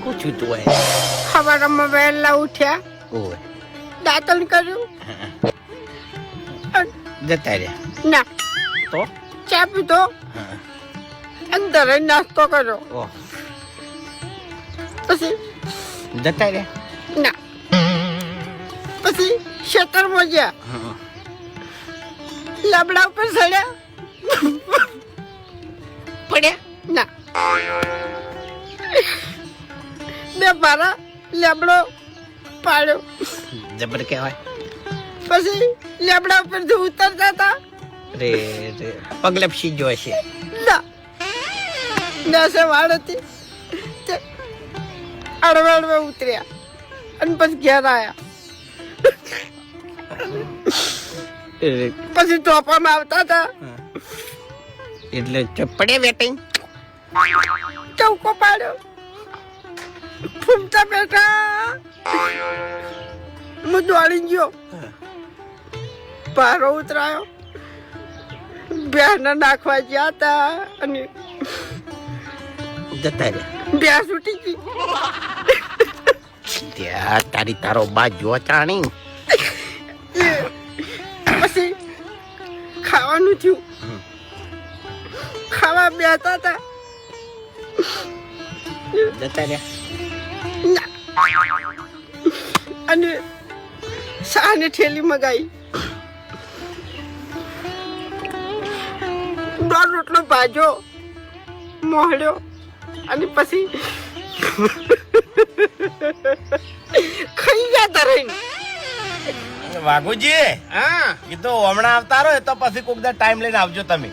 પૂછ્યું તું હોય સવારમાં વહેલા ઉઠ્યા, ઓય દાંતણ કર્યું, જતા રહ્યા ના તો ચા પીધો, હા અંદર નાસ્તો કર્યો, ઓહ પછી જતા રહ્યા ના પછી ખેતરમાં ગયા, હા લાબડા ઉપર ચડ્યા, પડ્યા ના બે મારા લેબડો પાડ્યો, જબર કહેવાય પછી લેબડા ઉપરથી ઉતરતા હતા, રે રે પગલપસી જો છે ના નસે વાળ હતી તે અડવે અડવે ઉતર્યા અને પછી ઘેર આવ્યા, પછી ટોપામાં આવતા હતા, એટલે પડે વેટિંગ ચૌકો પાડ્યો, ફૂમતા બેઠા, હું દોડી ગયો, પારો ઉતરાયો, ભેંસને નાખવા ગયા હતા અને જતા રહ્યા ભેંસ ઉઠી ગઈ, ત્યાં તારી તારો બા જો ચાણી પછી ખાવાનું થયું, ખાવા બેઠા હતા, જતા રહ્યા ના. અને શાની ઠેલી મગાઈ, દોઢ રોટલો ભાજો મોહડ્યો અને પછી ખાઈ જતા રહીને, વાઘુજી હા કીધું હમણાં આવતા રહો તો પછી કોક દા ટાઈમ લઈને આવજો તમે.